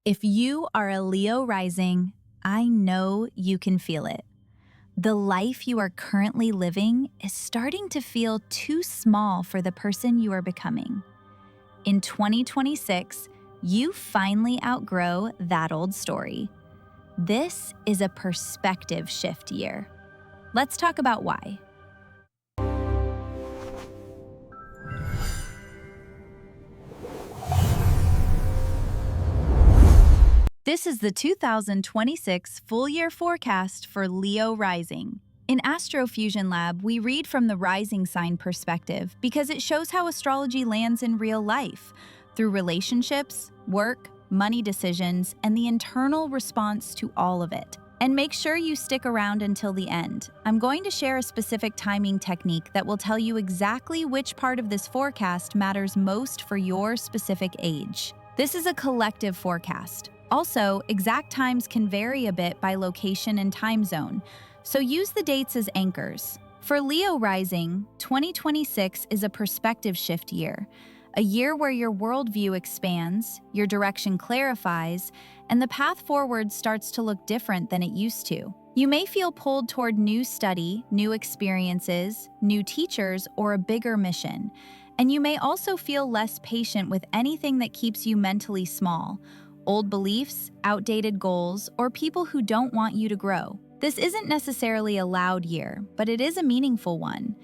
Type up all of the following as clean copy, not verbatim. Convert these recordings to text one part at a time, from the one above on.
If you are a Leo rising, I know you can feel it. The life you are currently living is starting to feel too small for the person you are becoming. In 2026, you finally outgrow that old story. This is a perspective shift year. Let's talk about why. This is the 2026 full year forecast for Leo rising. In Astro Fusion Lab, we read from the rising sign perspective because it shows how astrology lands in real life through relationships, work, money decisions, and the internal response to all of it. And make sure you stick around until the end. I'm going to share a specific timing technique that will tell you exactly which part of this forecast matters most for your specific age. This is a collective forecast. Also, exact times can vary a bit by location and time zone, so use the dates as anchors. For Leo rising, 2026 is a perspective shift year, a year where your worldview expands, your direction clarifies, and the path forward starts to look different than it used to. You may feel pulled toward new study, new experiences, new teachers, or a bigger mission. And you may also feel less patient with anything that keeps you mentally small. Old beliefs, outdated goals, or people who don't want you to grow. This isn't necessarily a loud year, but it is a meaningful one.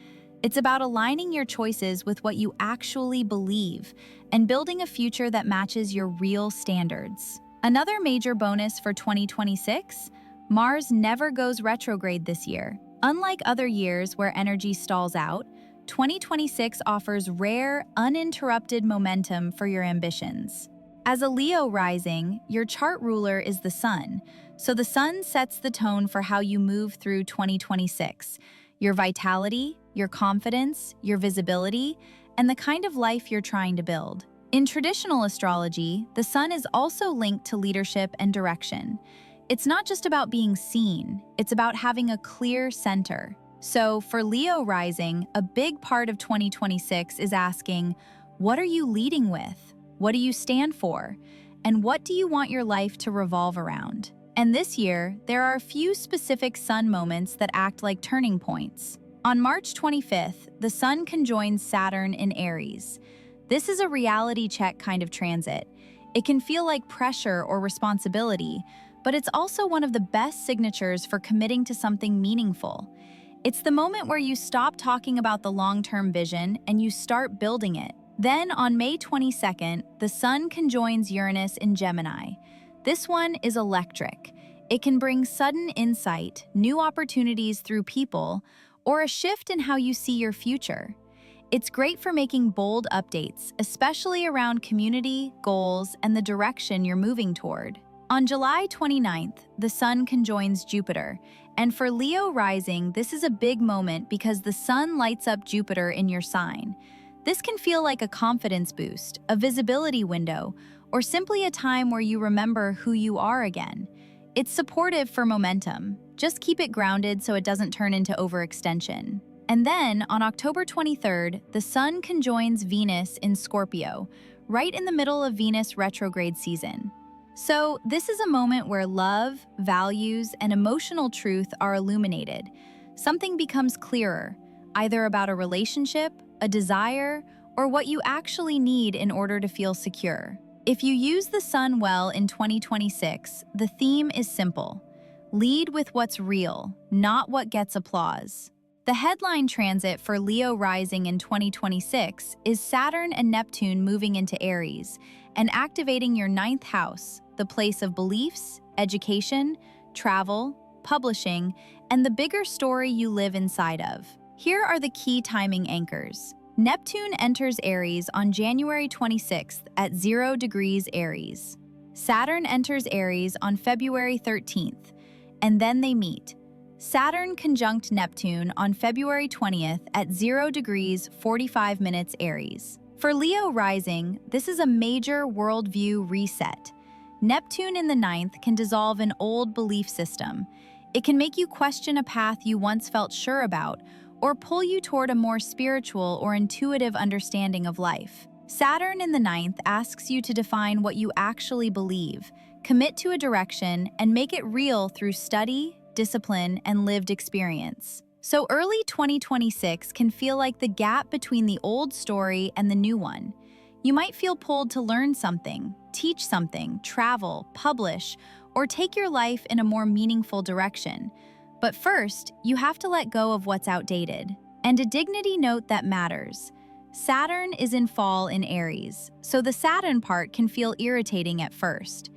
It's about aligning your choices with what you actually believe and building a future that matches your real standards. Another major bonus for 2026, Mars never goes retrograde this year. Unlike other years where energy stalls out, 2026 offers rare, uninterrupted momentum for your ambitions. As a Leo rising, your chart ruler is the sun, so the sun sets the tone for how you move through 2026, your vitality, your confidence, your visibility, and the kind of life you're trying to build. In traditional astrology, the sun is also linked to leadership and direction. It's not just about being seen, it's about having a clear center. So for Leo rising, a big part of 2026 is asking, what are you leading with? What do you stand for? And what do you want your life to revolve around? And this year, there are a few specific sun moments that act like turning points. On March 25th, the sun conjoins Saturn in Aries. This is a reality check kind of transit. It can feel like pressure or responsibility, but it's also one of the best signatures for committing to something meaningful. It's the moment where you stop talking about the long-term vision and you start building it. Then, on May 22nd, the sun conjoins Uranus in Gemini. This one is electric. It can bring sudden insight, new opportunities through people, or a shift in how you see your future. It's great for making bold updates, especially around community, goals, and the direction you're moving toward. On July 29th, the sun conjoins Jupiter, and for Leo rising, this is a big moment because the sun lights up Jupiter in your sign. This can feel like a confidence boost, a visibility window, or simply a time where you remember who you are again. It's supportive for momentum. Just keep it grounded so it doesn't turn into overextension. And then, on October 23rd, the sun conjoins Venus in Scorpio, right in the middle of Venus retrograde season. So, this is a moment where love, values, and emotional truth are illuminated. Something becomes clearer, either about a relationship, a desire, or what you actually need in order to feel secure. If you use the sun well in 2026, the theme is simple. Lead with what's real, not what gets applause. The headline transit for Leo rising in 2026 is Saturn and Neptune moving into Aries and activating your 9th house, the place of beliefs, education, travel, publishing, and the bigger story you live inside of. Here are the key timing anchors. Neptune enters Aries on January 26th at 0 degrees Aries. Saturn enters Aries on February 13th, and then they meet. Saturn conjunct Neptune on February 20th at 0 degrees 45 minutes Aries. For Leo rising, this is a major worldview reset. Neptune in the 9th can dissolve an old belief system. It can make you question a path you once felt sure about, or pull you toward a more spiritual or intuitive understanding of life. Saturn in the 9th asks you to define what you actually believe, Commit to a direction and make it real through study, discipline, and lived experience. So early 2026 can feel like the gap between the old story and the new one. You might feel pulled to learn something, teach something, travel, publish, or take your life in a more meaningful direction. But first, you have to let go of what's outdated. And a dignity note that matters. Saturn is in fall in Aries, so the Saturn part can feel irritating at first.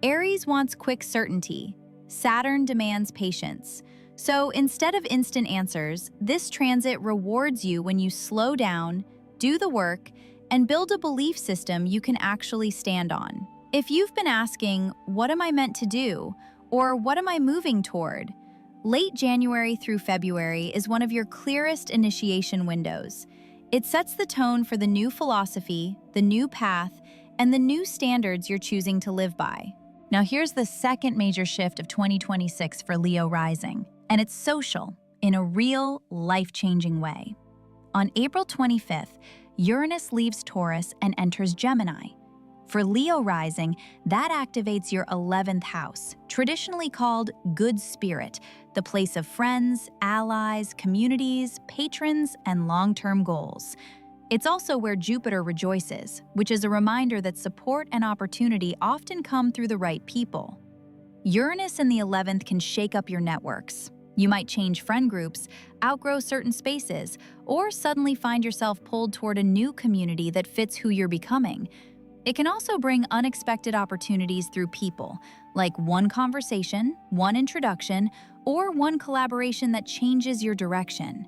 Aries wants quick certainty. Saturn demands patience. So instead of instant answers, this transit rewards you when you slow down, do the work, and build a belief system you can actually stand on. If you've been asking, what am I meant to do? Or what am I moving toward? Late January through February is one of your clearest initiation windows. It sets the tone for the new philosophy, the new path, and the new standards you're choosing to live by. Now here's the second major shift of 2026 for Leo rising, and it's social, in a real, life-changing way. On April 25th, Uranus leaves Taurus and enters Gemini. For Leo rising, that activates your 11th house, traditionally called good spirit, the place of friends, allies, communities, patrons, and long-term goals. It's also where Jupiter rejoices, which is a reminder that support and opportunity often come through the right people. Uranus in the 11th can shake up your networks. You might change friend groups, outgrow certain spaces, or suddenly find yourself pulled toward a new community that fits who you're becoming. It can also bring unexpected opportunities through people, like one conversation, one introduction, or one collaboration that changes your direction.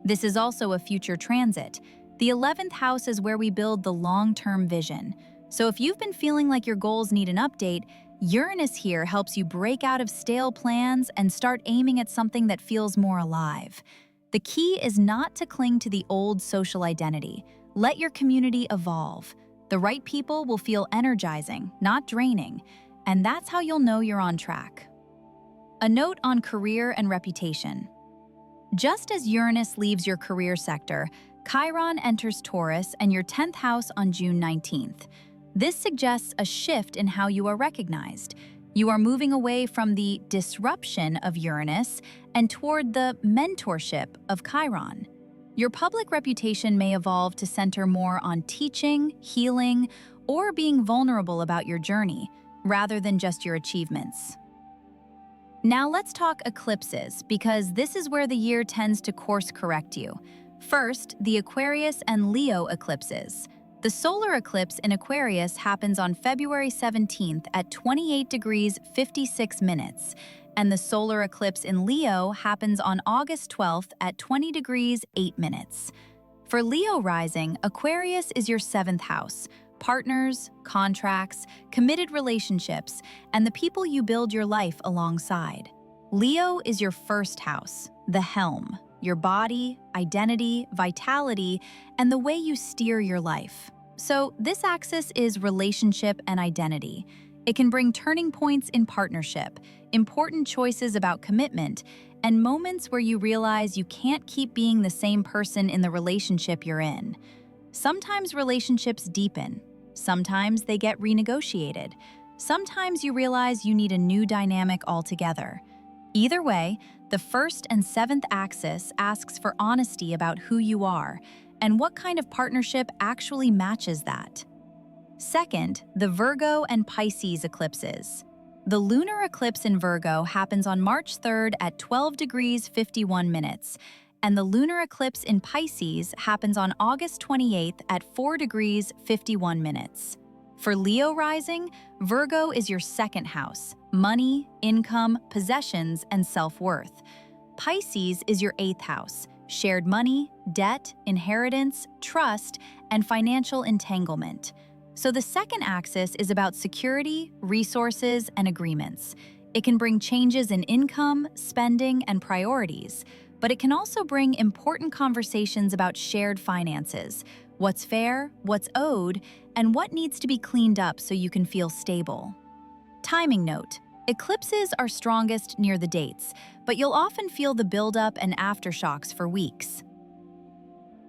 This is also a future transit. The 11th house is where we build the long-term vision. So if you've been feeling like your goals need an update, Uranus here helps you break out of stale plans and start aiming at something that feels more alive. The key is not to cling to the old social identity. Let your community evolve. The right people will feel energizing, not draining, and that's how you'll know you're on track. A note on career and reputation. Just as Uranus leaves your career sector, Chiron enters Taurus and your 10th house on June 19th. This suggests a shift in how you are recognized. You are moving away from the disruption of Uranus and toward the mentorship of Chiron. Your public reputation may evolve to center more on teaching, healing, or being vulnerable about your journey, rather than just your achievements. Now let's talk eclipses, because this is where the year tends to course correct you. First, the Aquarius and Leo eclipses. The solar eclipse in Aquarius happens on February 17th at 28 degrees 56 minutes, and the solar eclipse in Leo happens on August 12th at 20 degrees 8 minutes. For Leo rising, Aquarius is your 7th house, partners, contracts, committed relationships, and the people you build your life alongside. Leo is your 1st house, the helm, your body, identity, vitality, and the way you steer your life. So this axis is relationship and identity. It can bring turning points in partnership, important choices about commitment, and moments where you realize you can't keep being the same person in the relationship you're in. Sometimes relationships deepen. Sometimes they get renegotiated. Sometimes you realize you need a new dynamic altogether. Either way, the 1st and 7th axis asks for honesty about who you are and what kind of partnership actually matches that. Second, the Virgo and Pisces eclipses. The lunar eclipse in Virgo happens on March 3rd at 12 degrees 51 minutes, and the lunar eclipse in Pisces happens on August 28th at 4 degrees 51 minutes. For Leo rising, Virgo is your 2nd house, money, income, possessions, and self-worth. Pisces is your 8th house, shared money, debt, inheritance, trust, and financial entanglement. So the 2nd axis is about security, resources, and agreements. It can bring changes in income, spending, and priorities, but it can also bring important conversations about shared finances, what's fair, what's owed, and what needs to be cleaned up so you can feel stable. Timing note: eclipses are strongest near the dates, but you'll often feel the buildup and aftershocks for weeks.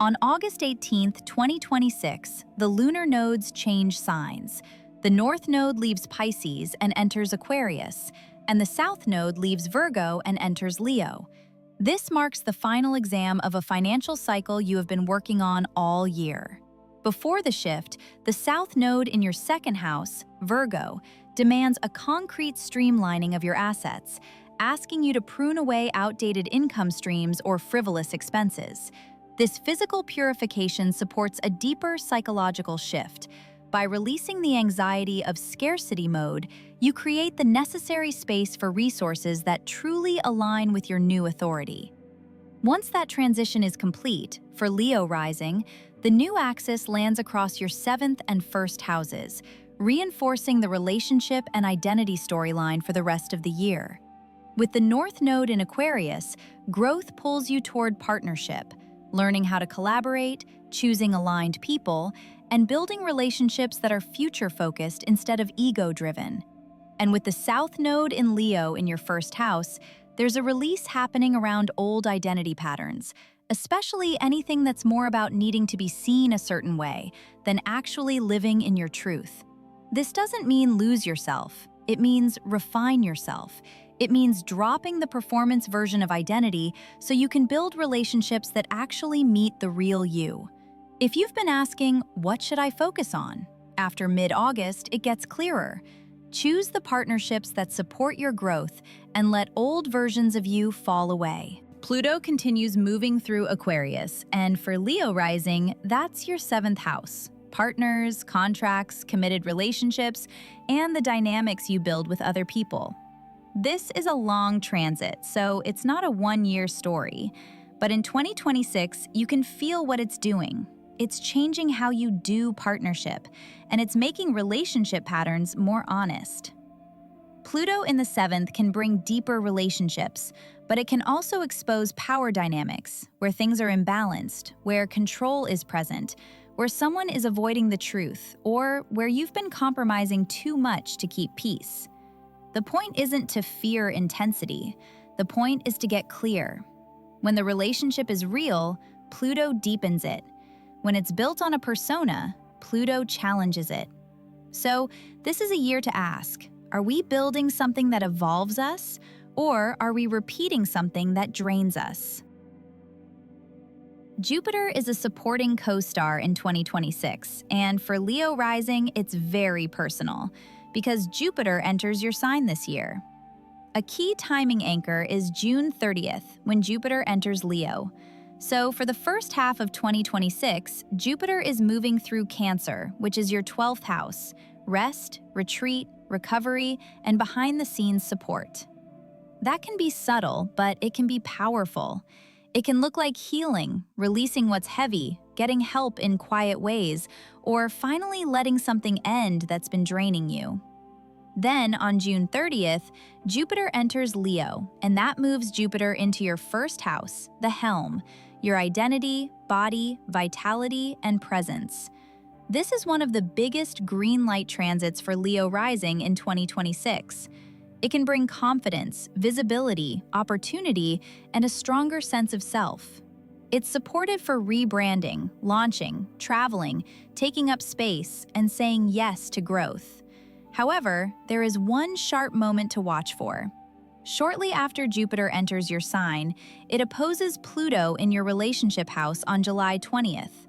On August 18th, 2026, the lunar nodes change signs. The North Node leaves Pisces and enters Aquarius, and the South Node leaves Virgo and enters Leo. This marks the final exam of a financial cycle you have been working on all year. Before the shift, the South Node in your second house, Virgo, demands a concrete streamlining of your assets, asking you to prune away outdated income streams or frivolous expenses. This physical purification supports a deeper psychological shift. By releasing the anxiety of scarcity mode, you create the necessary space for resources that truly align with your new authority. Once that transition is complete, for Leo rising, the new axis lands across your 7th and 1st houses, reinforcing the relationship and identity storyline for the rest of the year. With the North Node in Aquarius, growth pulls you toward partnership, learning how to collaborate, choosing aligned people, and building relationships that are future-focused instead of ego-driven. And with the South Node in Leo in your 1st house, there's a release happening around old identity patterns, especially anything that's more about needing to be seen a certain way than actually living in your truth. This doesn't mean lose yourself. It means refine yourself. It means dropping the performance version of identity so you can build relationships that actually meet the real you. If you've been asking, what should I focus on? After mid-August, it gets clearer. Choose the partnerships that support your growth and let old versions of you fall away. Pluto continues moving through Aquarius, and for Leo rising, that's your 7th house. Partners, contracts, committed relationships, and the dynamics you build with other people. This is a long transit, so it's not a one-year story. But in 2026, you can feel what it's doing. It's changing how you do partnership, and it's making relationship patterns more honest. Pluto in the 7th can bring deeper relationships, but it can also expose power dynamics, where things are imbalanced, where control is present, where someone is avoiding the truth, or where you've been compromising too much to keep peace. The point isn't to fear intensity. The point is to get clear. When the relationship is real, Pluto deepens it. When it's built on a persona, Pluto challenges it. So, this is a year to ask, are we building something that evolves us, or are we repeating something that drains us? Jupiter is a supporting co-star in 2026, and for Leo rising, it's very personal, because Jupiter enters your sign this year. A key timing anchor is June 30th, when Jupiter enters Leo. So for the first half of 2026, Jupiter is moving through Cancer, which is your 12th house, rest, retreat, recovery, and behind-the-scenes support. That can be subtle, but it can be powerful. It can look like healing, releasing what's heavy, getting help in quiet ways, or finally letting something end that's been draining you. Then, on June 30th, Jupiter enters Leo, and that moves Jupiter into your 1st house, the helm, your identity, body, vitality, and presence. This is one of the biggest green light transits for Leo rising in 2026. It can bring confidence, visibility, opportunity, and a stronger sense of self. It's supportive for rebranding, launching, traveling, taking up space, and saying yes to growth. However, there is one sharp moment to watch for. Shortly after Jupiter enters your sign, it opposes Pluto in your relationship house on July 20th.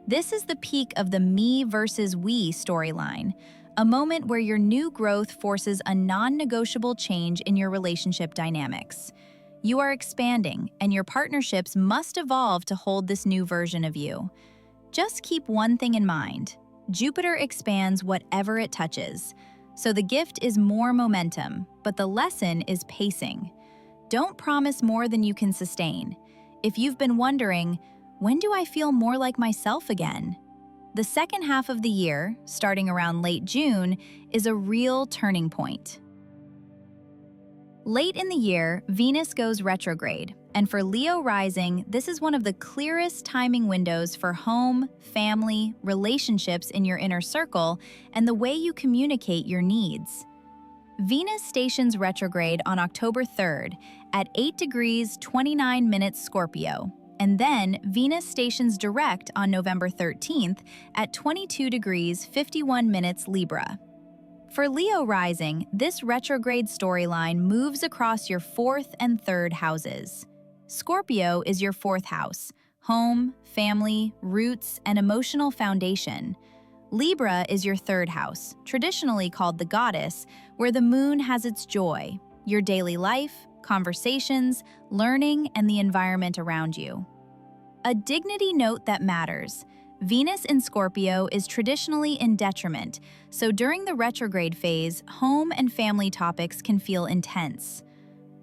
This is the peak of the me versus we storyline, a moment where your new growth forces a non-negotiable change in your relationship dynamics. You are expanding, and your partnerships must evolve to hold this new version of you. Just keep one thing in mind: Jupiter expands whatever it touches. So the gift is more momentum, but the lesson is pacing. Don't promise more than you can sustain. If you've been wondering, when do I feel more like myself again? The second half of the year, starting around late June, is a real turning point. Late in the year, Venus goes retrograde, and for Leo rising, this is one of the clearest timing windows for home, family, relationships in your inner circle, and the way you communicate your needs. Venus stations retrograde on October 3rd at 8 degrees 29 minutes Scorpio, and then Venus stations direct on November 13th at 22 degrees 51 minutes Libra. For Leo rising, this retrograde storyline moves across your 4th and 3rd houses. Scorpio is your 4th house, home, family, roots, and emotional foundation. Libra is your 3rd house, traditionally called the goddess, where the moon has its joy, your daily life, conversations, learning, and the environment around you. A dignity note that matters. Venus in Scorpio is traditionally in detriment, so during the retrograde phase, home and family topics can feel intense.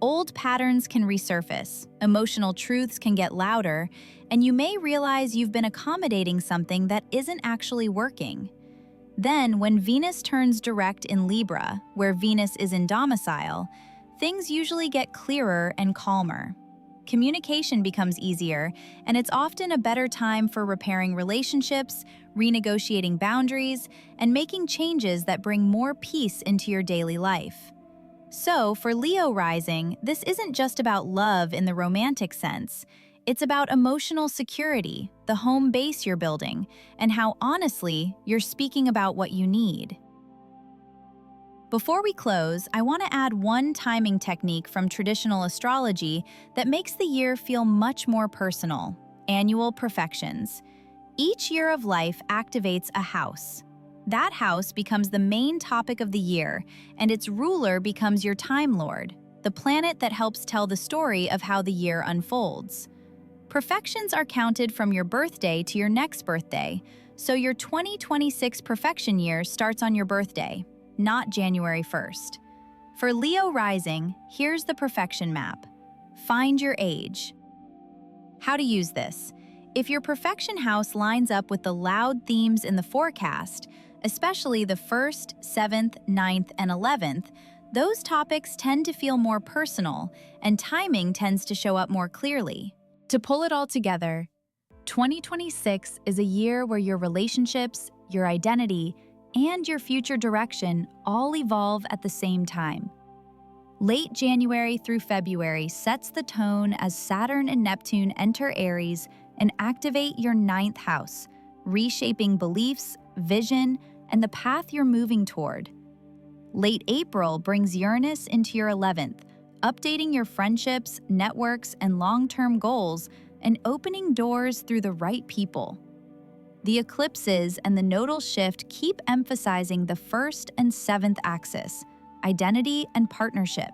Old patterns can resurface, emotional truths can get louder, and you may realize you've been accommodating something that isn't actually working. Then, when Venus turns direct in Libra, where Venus is in domicile, things usually get clearer and calmer. Communication becomes easier, and it's often a better time for repairing relationships, renegotiating boundaries, and making changes that bring more peace into your daily life. So, for Leo rising, this isn't just about love in the romantic sense. It's about emotional security, the home base you're building, and how honestly you're speaking about what you need. Before we close, I want to add one timing technique from traditional astrology that makes the year feel much more personal: annual profections. Each year of life activates a house. That house becomes the main topic of the year, and its ruler becomes your Time Lord, the planet that helps tell the story of how the year unfolds. Perfections are counted from your birthday to your next birthday, so your 2026 perfection year starts on your birthday, not January 1st. For Leo rising, here's the perfection map. Find your age. How to use this. If your perfection house lines up with the loud themes in the forecast, especially the 1st, 7th, 9th, and 11th, those topics tend to feel more personal, and timing tends to show up more clearly. To pull it all together, 2026 is a year where your relationships, your identity, and your future direction all evolve at the same time. Late January through February sets the tone as Saturn and Neptune enter Aries and activate your 9th house, reshaping beliefs, vision, and the path you're moving toward. Late April brings Uranus into your 11th, updating your friendships, networks, and long-term goals, and opening doors through the right people. The eclipses and the nodal shift keep emphasizing the 1st and 7th axis, identity and partnership,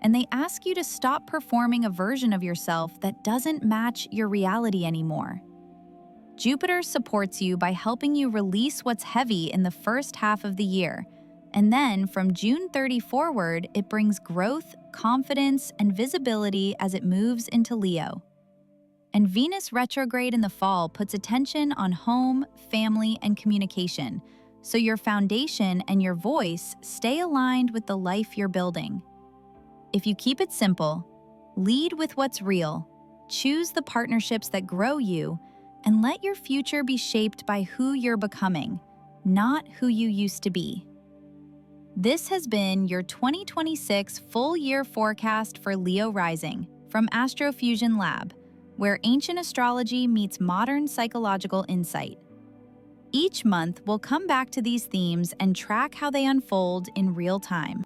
and they ask you to stop performing a version of yourself that doesn't match your reality anymore. Jupiter supports you by helping you release what's heavy in the first half of the year, and then from June 30 forward, it brings growth, confidence, and visibility as it moves into Leo. And Venus retrograde in the fall puts attention on home, family, and communication, so your foundation and your voice stay aligned with the life you're building. If you keep it simple, lead with what's real, choose the partnerships that grow you, and let your future be shaped by who you're becoming, not who you used to be. This has been your 2026 full year forecast for Leo rising from Astro Lab, where ancient astrology meets modern psychological insight. Each month, we'll come back to these themes and track how they unfold in real time.